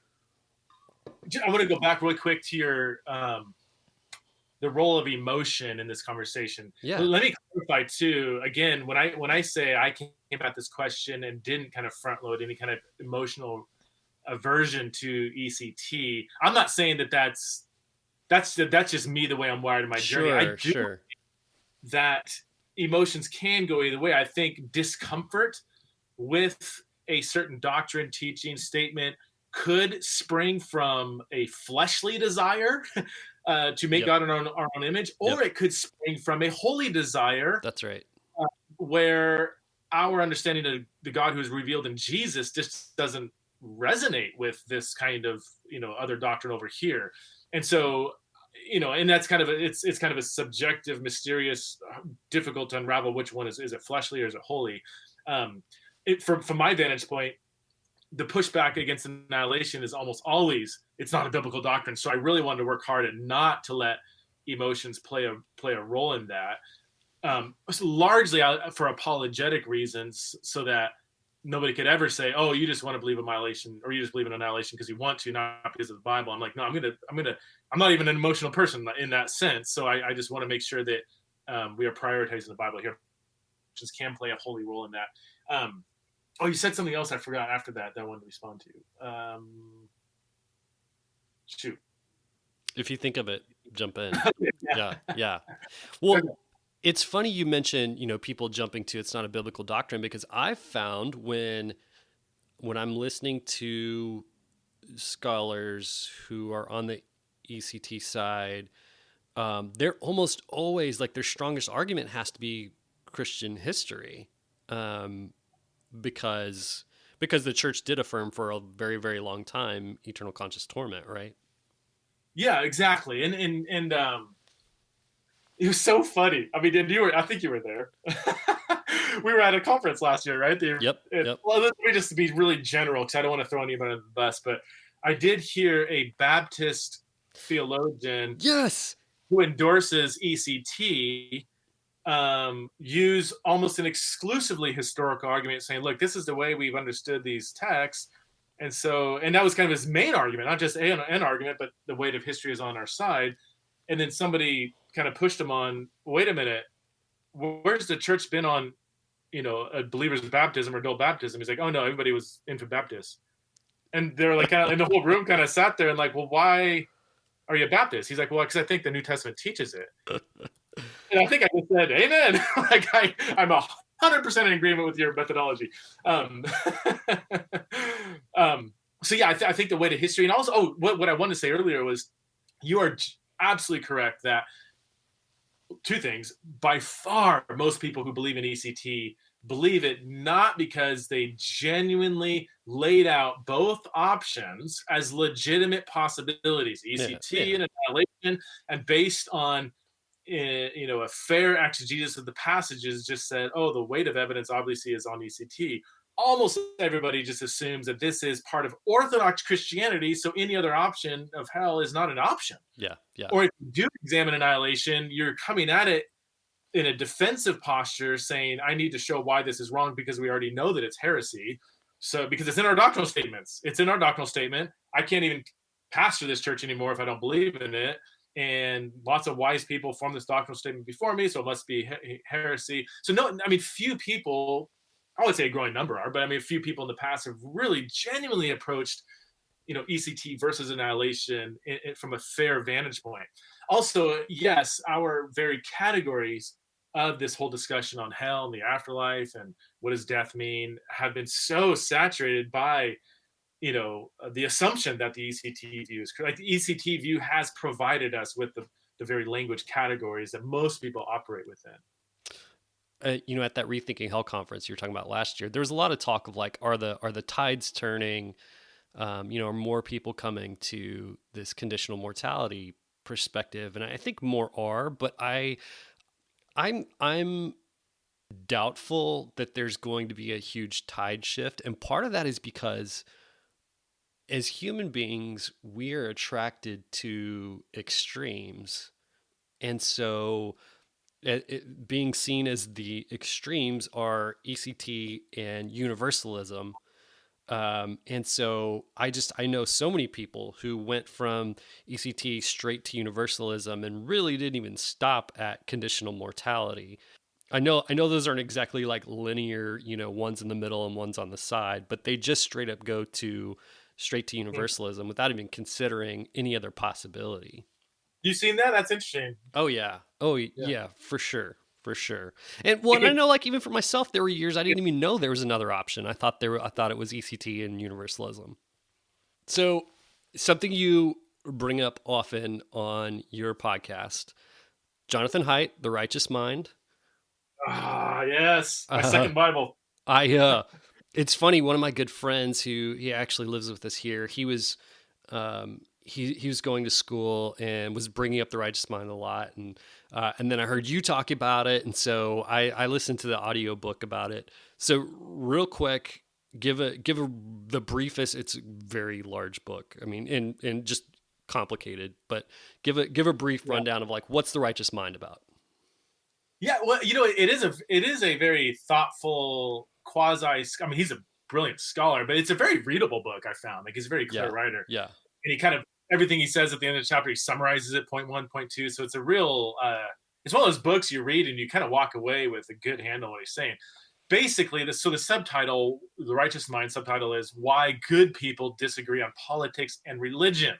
I want to go back really quick to your the role of emotion in this conversation. Yeah. Let me clarify too. Again, when I say I came at this question and didn't kind of front load any kind of emotional aversion to ECT, I'm not saying that's just me, the way I'm wired in my journey. I do think that emotions can go either way. I think discomfort with a certain doctrine, teaching, statement could spring from a fleshly desire to make God in our own image, or it could spring from a holy desire. That's right. Where our understanding of the God who is revealed in Jesus just doesn't resonate with this kind of other doctrine over here. And so and that's kind of it's kind of a subjective, mysterious, difficult to unravel which one is it fleshly or is it holy. From my vantage point, the pushback against annihilation is almost always, it's not a biblical doctrine. So I really wanted to work hard at not to let emotions play a role in that, largely for apologetic reasons, so that nobody could ever say, oh, you just want to believe annihilation, or you just believe in annihilation because you want to, not because of the Bible. I'm like, no, I'm not even an emotional person in that sense. So I just want to make sure that we are prioritizing the Bible here. Emotions can play a holy role in that. Oh, you said something else I forgot after that I wanted to respond to. Shoot. If you think of it, jump in. Yeah. Well, it's funny you mentioned, people jumping to it's not a biblical doctrine, because I've found when I'm listening to scholars who are on the ECT side, they're almost always their strongest argument has to be Christian history. Because the church did affirm for a very, very long time eternal conscious torment, right? Yeah, exactly. And it was so funny. I mean, I think you were there. We were at a conference last year, right? Yep. Well, let me just be really general, because I don't want to throw anybody under the bus, but I did hear a Baptist theologian. Yes. who endorses ECT use almost an exclusively historical argument, saying, look, this is the way we've understood these texts. And that was kind of his main argument, not just an argument, but the weight of history is on our side. And then somebody kind of pushed him on, wait a minute, where's the church been on, a believer's baptism or adult baptism? He's like, oh no, everybody was infant Baptist. And they're like, kind of, and the whole room kind of sat there and like, well, why are you a Baptist? He's like, well, because I think the New Testament teaches it. And I think I just said, amen. Like I'm 100% in agreement with your methodology. So yeah, I think the weight of history, and also, what I wanted to say earlier was, you are absolutely correct that two things. By far, most people who believe in ECT believe it not because they genuinely laid out both options as legitimate possibilities, ECT and annihilation, and based on a fair exegesis of the passages, just said, oh, the weight of evidence obviously is on ECT. Almost everybody just assumes that this is part of Orthodox Christianity, so any other option of hell is not an option. Yeah. Or if you do examine annihilation, you're coming at it in a defensive posture, saying, I need to show why this is wrong because we already know that it's heresy. So, because it's in our doctrinal statements. It's in our doctrinal statement. I can't even pastor this church anymore if I don't believe in it. And lots of wise people formed this doctrinal statement before me, so it must be heresy. So few people, I would say a growing number are, but a few people in the past have really genuinely approached, ECT versus annihilation from a fair vantage point. Also, yes, our very categories of this whole discussion on hell and the afterlife and what does death mean have been so saturated by, the assumption that the ECT view is correct. The ECT view has provided us with the very language categories that most people operate within. At that Rethinking Hell conference you were talking about last year, there was a lot of talk of like, are the tides turning? Are more people coming to this conditional mortality perspective? And I think more are, but I'm doubtful that there's going to be a huge tide shift. And part of that is because as human beings, we're attracted to extremes. And so being seen as the extremes are ECT and universalism. And so I know so many people who went from ECT straight to universalism and really didn't even stop at conditional mortality. I know those aren't exactly like linear, one's in the middle and one's on the side, but they just straight up go straight to universalism without even considering any other possibility. You seen that? That's interesting. Oh yeah. Yeah, for sure. And I know, like, even for myself, there were years I didn't even know there was another option. I thought it was ECT and universalism. So something you bring up often on your podcast, Jonathan Haidt, The Righteous Mind. Ah, yes. My second Bible. It's funny. One of my good friends he actually lives with us here. He was, he was going to school and was bringing up The Righteous Mind a lot. And then I heard you talk about it. And so I listened to the audiobook about it. So real quick, give the briefest, it's a very large book. And just complicated, but give a brief rundown of like, what's The Righteous Mind about? Yeah, well, it is a very thoughtful he's a brilliant scholar, but it's a very readable book. I found, like, he's a very clear writer. Yeah, and he kind of, everything he says at the end of the chapter, he summarizes it, point 1, point 2. So it's a real, it's one of those books you read and you kind of walk away with a good handle on what he's saying. Basically, the subtitle, The Righteous Mind subtitle, is Why Good People Disagree on Politics and Religion.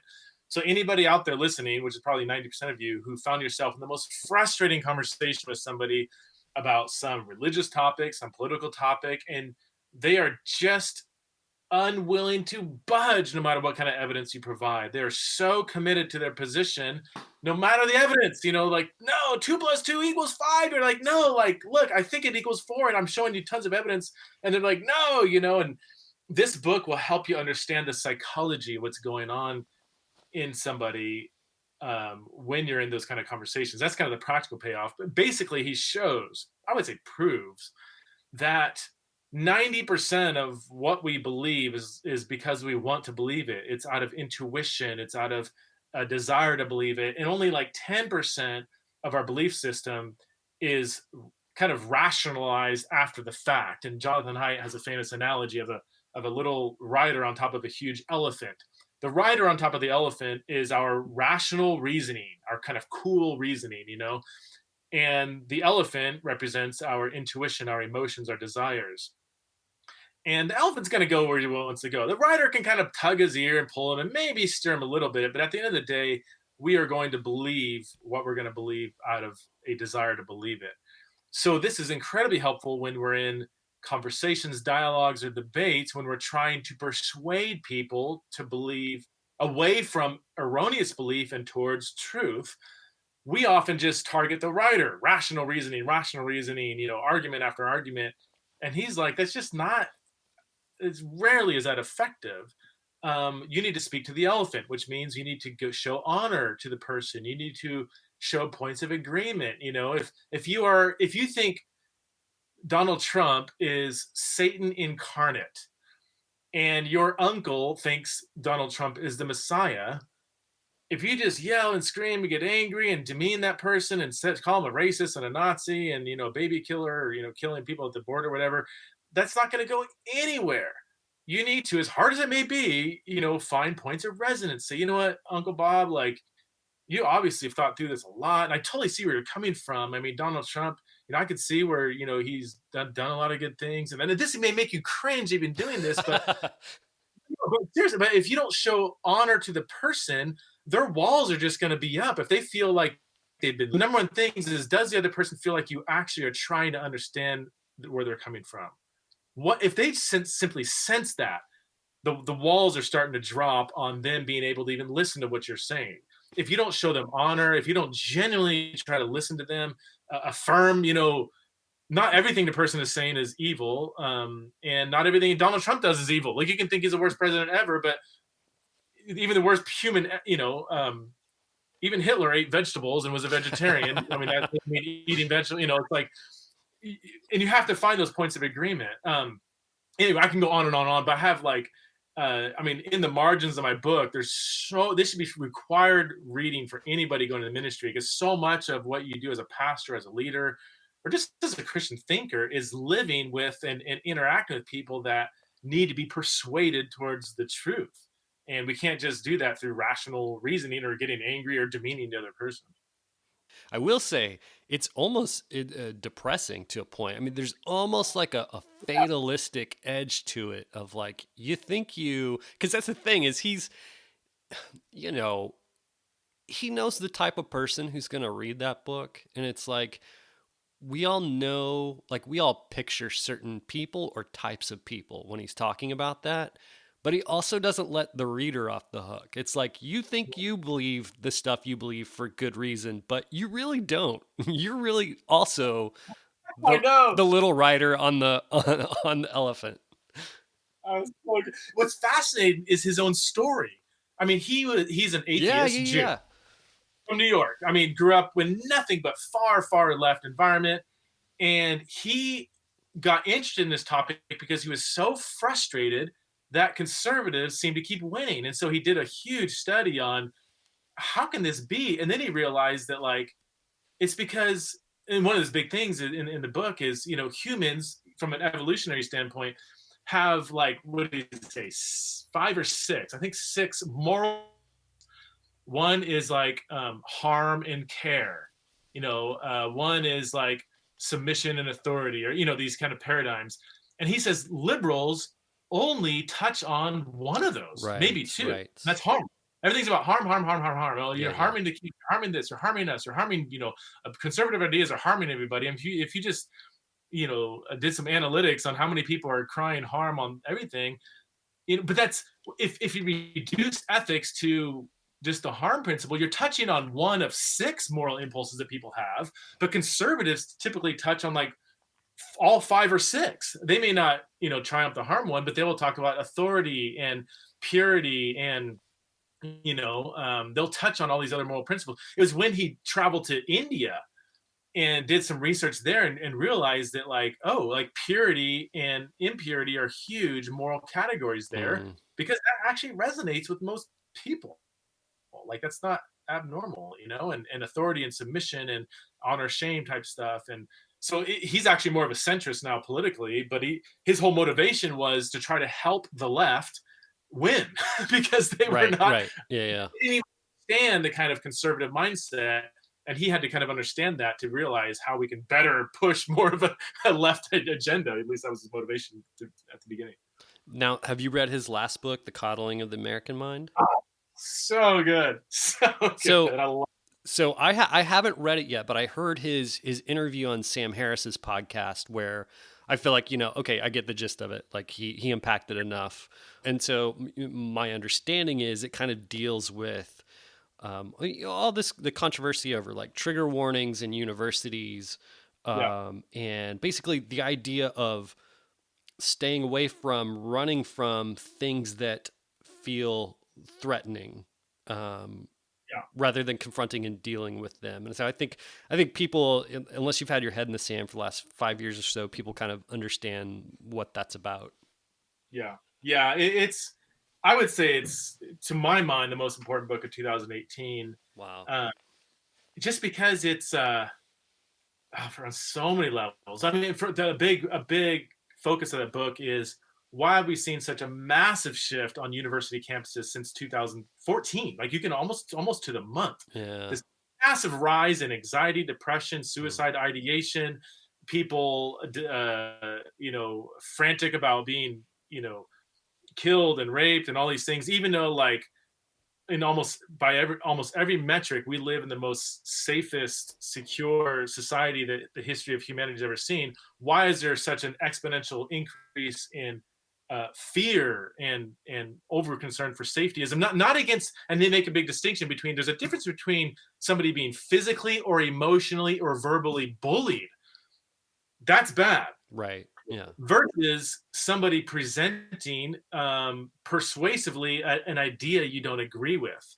So anybody out there listening, which is probably 90% of you, who found yourself in the most frustrating conversation with somebody about some religious topic, some political topic, and they are just unwilling to budge no matter what kind of evidence you provide. They're so committed to their position, no matter the evidence, like, no, 2 + 2 = 5. You're like, no, like, look, I think it equals 4 and I'm showing you tons of evidence. And they're like, no, and this book will help you understand the psychology of what's going on in somebody when you're in those kind of conversations. That's kind of the practical payoff. But basically he shows, I would say proves, that 90% of what we believe is because we want to believe it. It's out of intuition. It's out of a desire to believe it, and only like 10% of our belief system is kind of rationalized after the fact. And Jonathan Haidt has a famous analogy of a little rider on top of a huge elephant. The rider on top of the elephant is our rational reasoning, our kind of cool reasoning, you know, and the elephant represents our intuition, our emotions, our desires. And the elephant's going to go where he wants to go. The rider can kind of tug his ear and pull him and maybe steer him a little bit. But at the end of the day, we are going to believe what we're going to believe out of a desire to believe it. So this is incredibly helpful when we're in conversations, dialogues, or debates, when we're trying to persuade people to believe away from erroneous belief and towards truth. We often just target the rider, rational reasoning, you know, argument after argument. And he's like, that's just not, it's rarely is that effective. You need to speak to the elephant, which means you need to go show honor to the person. You need to show points of agreement. You know, if you think Donald Trump is Satan incarnate, and your uncle thinks Donald Trump is the Messiah, if you just yell and scream and get angry and demean that person and call him a racist and a Nazi and, you know, baby killer, or, you know, killing people at the border, whatever, that's not going to go anywhere. You need to, as hard as it may be, you know, find points of resonance. Say, you know what, Uncle Bob, like, you obviously have thought through this a lot, and I totally see where you're coming from. I mean, Donald Trump, you know, I could see where, you know, he's done a lot of good things, and then this may make you cringe even doing this, but seriously, but if you don't show honor to the person, their walls are just going to be up. If they feel like they've been, the number one thing is, does the other person feel like you actually are trying to understand where they're coming from? What if they simply sense that the walls are starting to drop on them being able to even listen to what you're saying? If you don't show them honor, if you don't genuinely try to listen to them, affirm, you know, not everything the person is saying is evil, and not everything Donald Trump does is evil. Like, you can think he's the worst president ever, but even the worst human, you know, even Hitler ate vegetables and was a vegetarian. I mean, that's eating vegetables, you know, it's like, and you have to find those points of agreement. Anyway, I can go on and on and on, but I have like, I mean, in the margins of my book, this should be required reading for anybody going to the ministry, because so much of what you do as a pastor, as a leader, or just as a Christian thinker, is living with and interacting with people that need to be persuaded towards the truth. And we can't just do that through rational reasoning or getting angry or demeaning the other person. I will say it's almost depressing to a point. I mean, there's almost like a fatalistic edge to it of like, you think because that's the thing is he's, you know, he knows the type of person who's going to read that book. And it's like, we all know, like we all picture certain people or types of people when he's talking about that. But he also doesn't let the reader off the hook. It's like, you think you believe the stuff you believe for good reason, but you really don't. You're really also the little rider on the elephant. What's fascinating is his own story. I mean, he's an atheist Jew from New York. I mean, grew up with nothing but far left environment, and he got interested in this topic because he was so frustrated that conservatives seem to keep winning. And so he did a huge study on how can this be? And then he realized that, like, it's because, and one of those big things in the book is, you know, humans from an evolutionary standpoint have, like, what did he say, 5 or 6, I think 6 moral. One is like harm and care, you know, one is like submission and authority, or, you know, these kind of paradigms. And he says liberals only touch on one of those, maybe 2. Right. That's harm. Everything's about harm. Well, you're harming you're harming this, or harming us, or harming, you know, conservative ideas are harming everybody. And if you just, you know, did some analytics on how many people are crying harm on everything, you know, but that's, if you reduce ethics to just the harm principle, you're touching on one of 6 moral impulses that people have. But conservatives typically touch on like all 5 or 6. They may not, you know, triumph the harm one, but they will talk about authority and purity, and, you know, they'll touch on all these other moral principles. It was when he traveled to India and did some research there and realized that, like, oh, like purity and impurity are huge moral categories there, because that actually resonates with most people. Like that's not abnormal, and authority and submission and honor shame type stuff. And so he's actually more of a centrist now politically, but his whole motivation was to try to help the left win because they were Right, not right. Yeah, yeah. didn't even understand the kind of conservative mindset. And he had to kind of understand that to realize how we can better push more of a left agenda. At least that was his motivation at the beginning. Now, have you read his last book, The Coddling of the American Mind? So good. So good. So I love So I haven't read it yet, but I heard his interview on Sam Harris's podcast where I feel like, okay, I get the gist of it. Like he impacted enough. And so my understanding is it kind of deals with all the controversy over like trigger warnings in universities, and basically the idea of staying away from, running from things that feel threatening. Rather than confronting and dealing with them. And so I think people, unless you've had your head in the sand for the last 5 years or so, people kind of understand what that's about. Yeah. It's I would say it's, to my mind, the most important book of 2018. Wow. Just because it's for on so many levels. I mean, for a big focus of that book is why have we seen such a massive shift on university campuses since 2014? Like you can almost to the month. Yeah. This massive rise in anxiety, depression, suicide ideation, people, frantic about being, killed and raped and all these things, even though like in almost every metric, we live in the most safest, secure society that the history of humanity has ever seen. Why is there such an exponential increase in fear and over concern for safetyism? Not against, and they make a big distinction between. There's a difference between somebody being physically or emotionally or verbally bullied. That's bad. Right. Yeah. Versus somebody presenting persuasively an idea you don't agree with.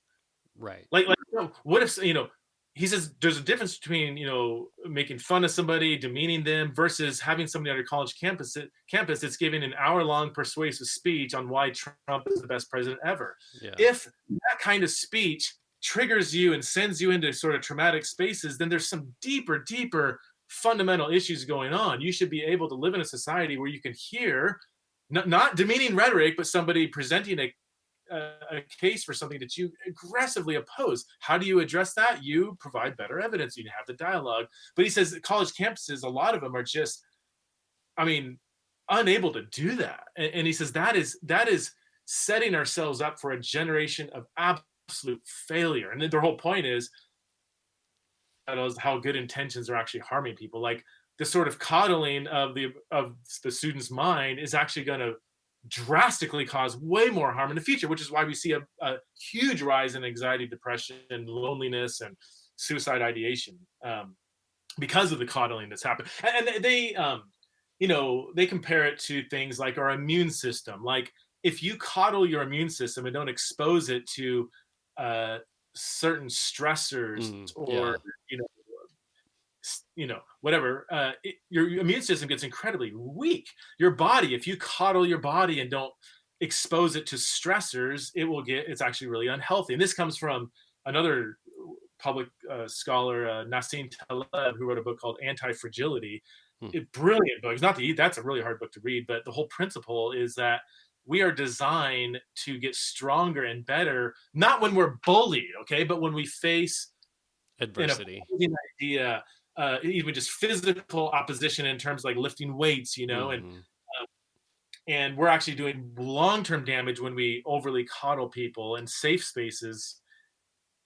Right. Like what if he says there's a difference between making fun of somebody, demeaning them, versus having somebody on your college campus that's giving an hour-long persuasive speech on why Trump is the best president ever. Yeah. If that kind of speech triggers you and sends you into sort of traumatic spaces, then there's some deeper fundamental issues going on. You should be able to live in a society where you can hear not demeaning rhetoric, but somebody presenting a case for something that you aggressively oppose. How do you address that? You provide better evidence. You have the dialogue. But he says that college campuses, a lot of them are just, unable to do that. And he says that is setting ourselves up for a generation of absolute failure. And then their whole point is how good intentions are actually harming people. Like the sort of coddling of the student's mind is actually going to drastically cause way more harm in the future, which is why we see a huge rise in anxiety, depression, loneliness, and suicide ideation because of the coddling that's happened. And they compare it to things like our immune system. Like if you coddle your immune system and don't expose it to certain stressors or whatever, your immune system gets incredibly weak. Your body, if you coddle your body and don't expose it to stressors, it's actually really unhealthy. And this comes from another public scholar, Nassim Taleb, who wrote a book called Anti-Fragility. Brilliant book. That's a really hard book to read, but the whole principle is that we are designed to get stronger and better, not when we're bullied, okay, but when we face adversity, an idea, even just physical opposition in terms of like lifting weights, and we're actually doing long-term damage when we overly coddle people. And safe spaces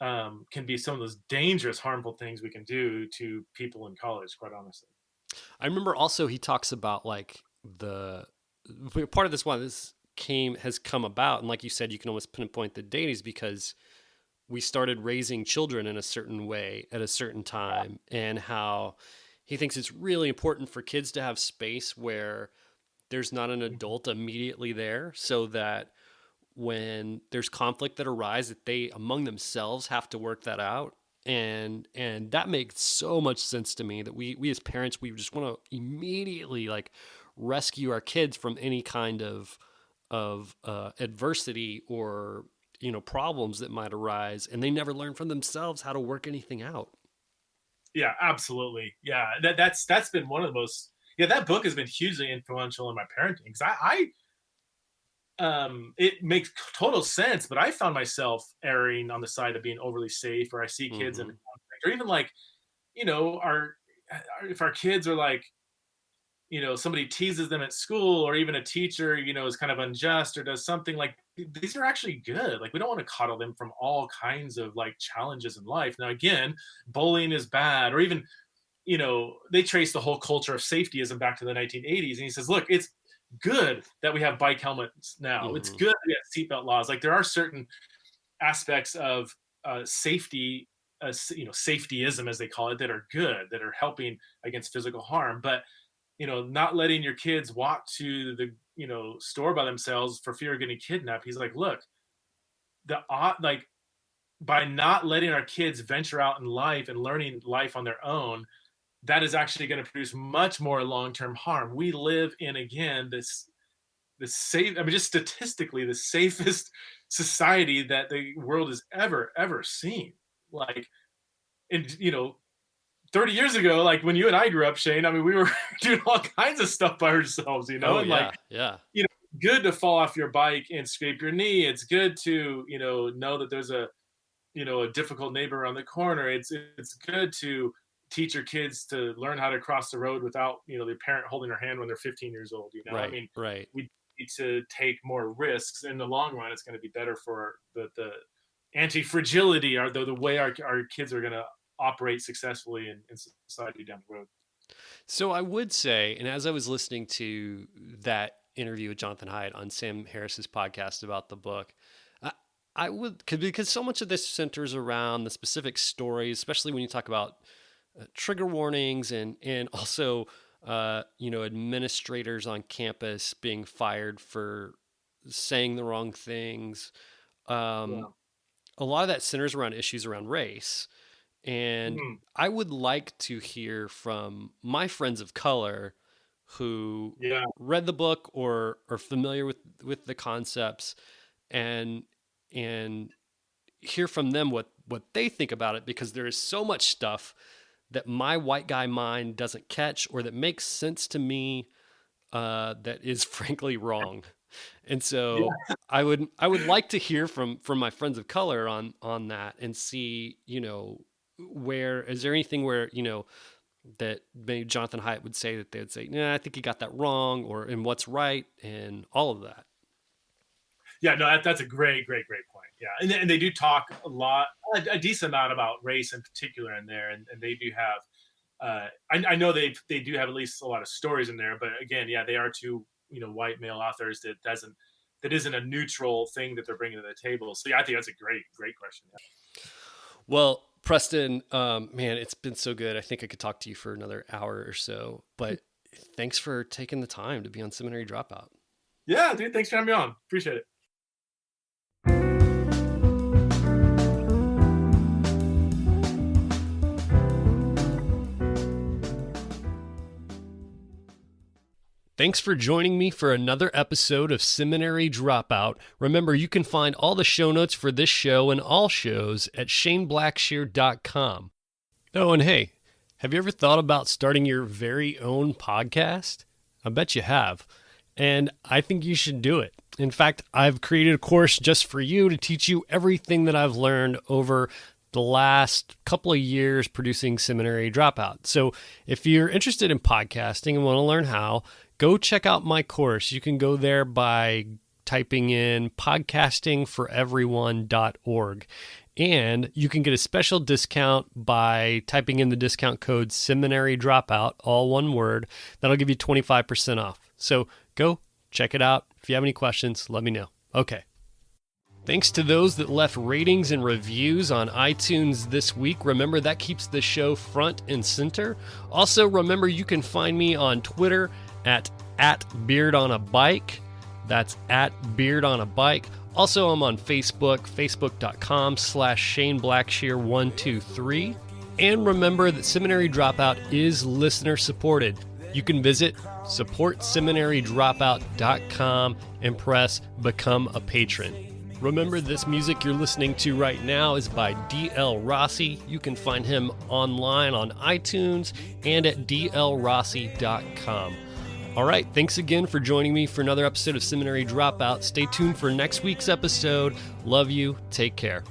can be some of those dangerous, harmful things we can do to people in college, quite honestly. I remember also he talks about like the part of this has come about, and like you said, you can almost pinpoint the date is because we started raising children in a certain way at a certain time, and how he thinks it's really important for kids to have space where there's not an adult immediately there, so that when there's conflict that arises, that they among themselves have to work that out. And that makes so much sense to me, that we as parents, we just want to immediately like rescue our kids from any kind of adversity or problems that might arise, and they never learn from themselves how to work anything out. Yeah, absolutely. Yeah, that's been one of the most. Yeah, that book has been hugely influential in my parenting because it makes total sense, but I found myself erring on the side of being overly safe, or I see kids in conflict, or even like, if our kids are like, somebody teases them at school, or even a teacher, is kind of unjust or does something like, these are actually good. Like, we don't want to coddle them from all kinds of like challenges in life. Now, again, bullying is bad, or even, they trace the whole culture of safetyism back to the 1980s. And he says, look, it's good that we have bike helmets now. It's good that we have seatbelt laws. Like, there are certain aspects of safety, safetyism, as they call it, that are good, that are helping against physical harm. But not letting your kids walk to the store by themselves for fear of getting kidnapped. He's like, look, by not letting our kids venture out in life and learning life on their own, that is actually going to produce much more long-term harm. We live in, again, this safe, just statistically, the safest society that the world has ever seen. Like, and 30 years ago, like when you and I grew up, Shane, we were doing all kinds of stuff by ourselves, good to fall off your bike and scrape your knee. It's good to, know that there's a difficult neighbor around the corner. It's good to teach your kids to learn how to cross the road without, the parent holding their hand when they're 15 years old, Right, right. We need to take more risks. In the long run, it's going to be better for the anti-fragility, or the way our kids are going to operate successfully in society down the road. So I would say, and as I was listening to that interview with Jonathan Haidt on Sam Harris's podcast about the book, I would, because so much of this centers around the specific stories, especially when you talk about trigger warnings and also administrators on campus being fired for saying the wrong things. A lot of that centers around issues around race. And I would like to hear from my friends of color who read the book or are familiar with the concepts, and hear from them what they think about it, because there is so much stuff that my white guy mind doesn't catch, or that makes sense to me that is frankly wrong. And so I would like to hear from my friends of color on that, and see, where is there anything where that maybe Jonathan Haidt would say that they would say, I think he got that wrong, or in what's right, and all of that. Yeah, no, that's a great point. Yeah, and they do talk a decent amount about race in particular in there, and they do have. I know they do have at least a lot of stories in there, but again, they are two white male authors that isn't a neutral thing that they're bringing to the table. So I think that's a great question. Yeah. Well, Preston, man, it's been so good. I think I could talk to you for another hour or so, but thanks for taking the time to be on Seminary Dropout. Yeah, dude, thanks for having me on. Appreciate it. Thanks for joining me for another episode of Seminary Dropout. Remember, you can find all the show notes for this show and all shows at shaneblackshear.com. Oh, and hey, have you ever thought about starting your very own podcast? I bet you have. And I think you should do it. In fact, I've created a course just for you to teach you everything that I've learned over the last couple of years producing Seminary Dropout. So if you're interested in podcasting and want to learn how, go check out my course. You can go there by typing in podcastingforeveryone.org. And you can get a special discount by typing in the discount code Seminary Dropout, all one word. That'll give you 25% off. So go check it out. If you have any questions, let me know. Okay. Thanks to those that left ratings and reviews on iTunes this week. Remember, that keeps the show front and center. Also, remember, you can find me on Twitter at beardonabike. That's at beardonabike. Also, I'm on Facebook, facebook.com/ShaneBlackshear123. And remember that Seminary Dropout is listener supported. You can visit supportseminarydropout.com and press Become a Patron. Remember, this music you're listening to right now is by D.L. Rossi. You can find him online on iTunes and at dlrossi.com. All right, thanks again for joining me for another episode of Seminary Dropout. Stay tuned for next week's episode. Love you. Take care.